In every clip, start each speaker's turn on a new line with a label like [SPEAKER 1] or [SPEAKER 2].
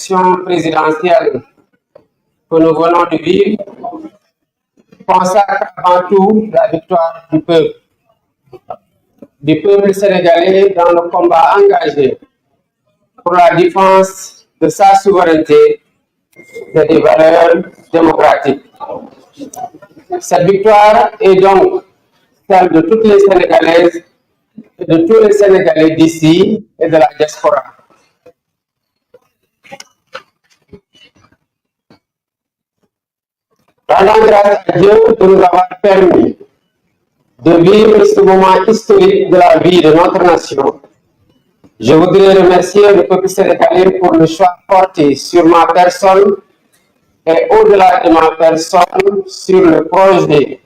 [SPEAKER 1] l'élection présidentielle que nous venons de vivre consacre avant tout la victoire du peuple sénégalais dans le combat engagé pour la défense de sa souveraineté et des valeurs démocratiques. Cette victoire est donc celle de toutes les Sénégalaises et de tous les Sénégalais d'ici et de la diaspora. Rendons grâce à Dieu de nous avoir permis de vivre ce moment historique de la vie de notre nation. Je voudrais remercier le peuple sénégalais pour le choix porté sur ma personne et au-delà de ma personne sur le projet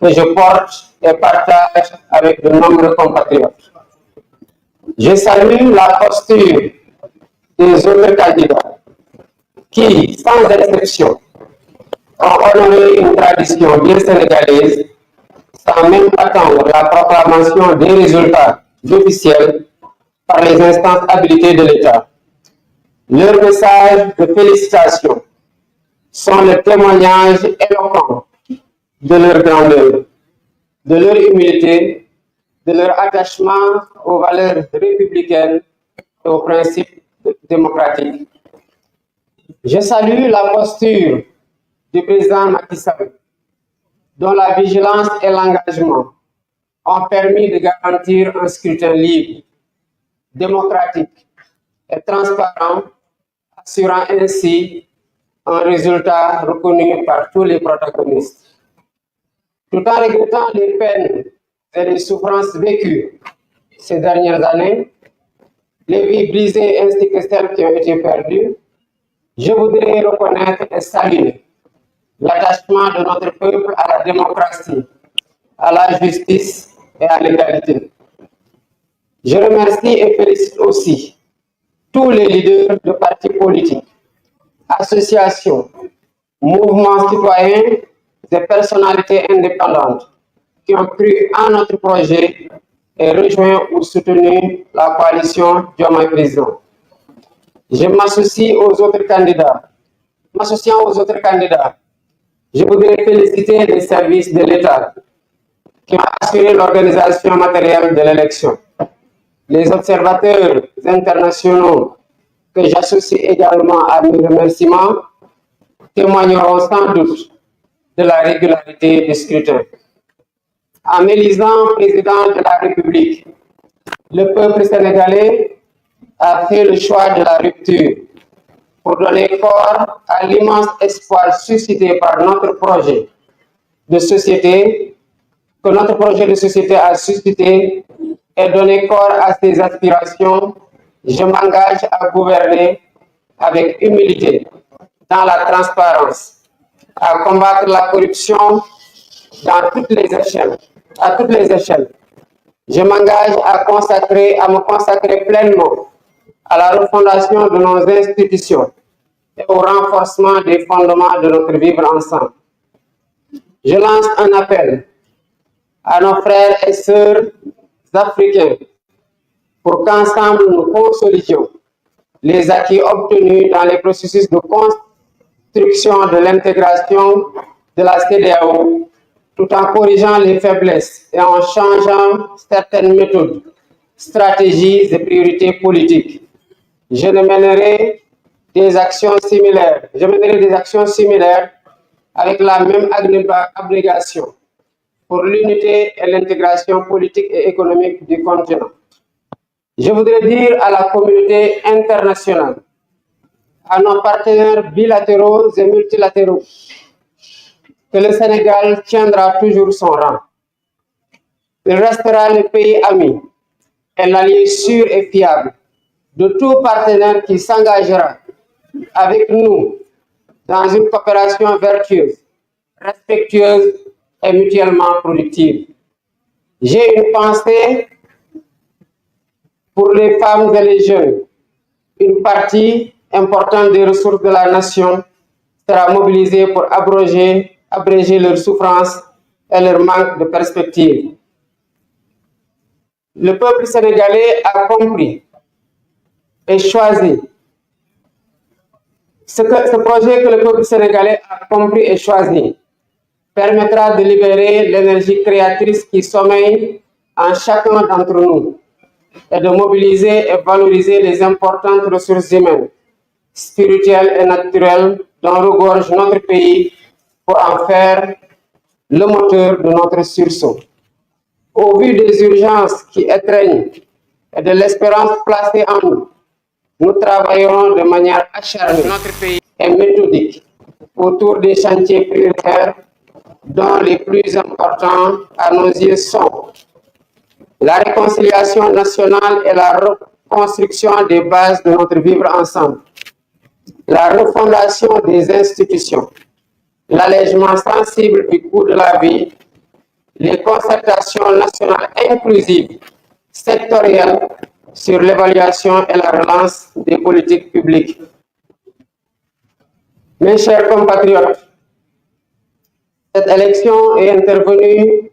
[SPEAKER 1] que je porte et partage avec de nombreux compatriotes. Je salue la posture des autres candidats qui, sans exception, ont honoré une tradition bien sénégalaise sans même attendre la proclamation des résultats officiels par les instances habilitées de l'État. Leurs messages de félicitations sont le témoignage éloquent de leur grandeur, de leur humilité, de leur attachement aux valeurs républicaines et aux principes démocratiques. Je salue la posture du président Macky Sall, dont la vigilance et l'engagement ont permis de garantir un scrutin libre, démocratique et transparent, assurant ainsi un résultat reconnu par tous les protagonistes. Tout en regrettant les peines et les souffrances vécues ces dernières années, les vies brisées ainsi que celles qui ont été perdues, je voudrais reconnaître et saluer l'attachement de notre peuple à la démocratie, à la justice et à l'égalité. Je remercie et félicite aussi tous les leaders de partis politiques, associations, mouvements citoyens et personnalités indépendantes qui ont cru en notre projet et rejoint ou soutenu la coalition Diomaye Président. Je m'associe aux autres candidats. M'associant aux autres candidats, je voudrais féliciter les services de l'État qui ont assuré l'organisation matérielle de l'élection. Les observateurs internationaux que j'associe également à mes remerciements témoigneront sans doute de la régularité du scrutin. En m'élisant président de la République, le peuple sénégalais a fait le choix de la rupture pour donner corps à l'immense espoir suscité par notre projet de société, que notre projet de société a suscité, et donner corps à ses aspirations. Je m'engage à gouverner avec humilité, dans la transparence, à combattre la corruption dans toutes les échelles, à toutes les échelles. Je m'engage à me consacrer pleinement à la refondation de nos institutions et au renforcement des fondements de notre vivre ensemble. Je lance un appel à nos frères et sœurs africains pour qu'ensemble nous consolidions les acquis obtenus dans les processus de construction de l'intégration de la CEDEAO, tout en corrigeant les faiblesses et en changeant certaines méthodes, stratégies et priorités politiques. Je mènerai des actions similaires avec la même abnégation pour l'unité et l'intégration politique et économique du continent. Je voudrais dire à la communauté internationale, à nos partenaires bilatéraux et multilatéraux, que le Sénégal tiendra toujours son rang. Il restera le pays ami et l'allié sûr et fiable de tout partenaire qui s'engagera avec nous dans une coopération vertueuse, respectueuse et mutuellement productive. J'ai une pensée pour les femmes et les jeunes. Une partie importante des ressources de la nation sera mobilisée pour abréger leurs souffrances et leur manque de perspective. Le peuple sénégalais a compris et choisi Ce projet que le peuple sénégalais a compris et choisi permettra de libérer l'énergie créatrice qui sommeille en chacun d'entre nous et de mobiliser et valoriser les importantes ressources humaines, spirituelles et naturelles dont regorge notre pays pour en faire le moteur de notre sursaut. Au vu des urgences qui étreignent et de l'espérance placée en nous, nous travaillerons de manière acharnée et méthodique autour des chantiers prioritaires dont les plus importants à nos yeux sont la réconciliation nationale et la reconstruction des bases de notre vivre ensemble, la refondation des institutions, l'allègement sensible du coût de la vie, les concertations nationales inclusives, sectorielles sur l'évaluation et la relance des politiques publiques. Mes chers compatriotes, cette élection est intervenue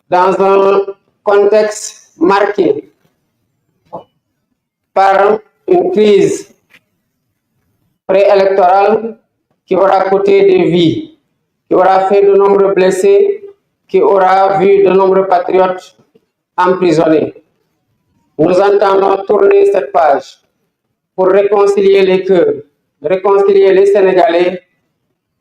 [SPEAKER 1] dans un contexte marqué par une crise préélectorale qui aura coûté des vies, qui aura fait de nombreux blessés, qui aura vu de nombreux patriotes emprisonnés. Nous entendons tourner cette page pour réconcilier les cœurs, réconcilier les Sénégalais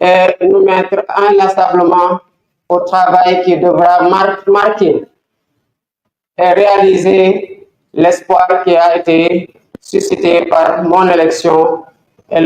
[SPEAKER 1] et nous mettre inlassablement au travail qui devra marquer et réaliser l'espoir qui a été suscité par mon élection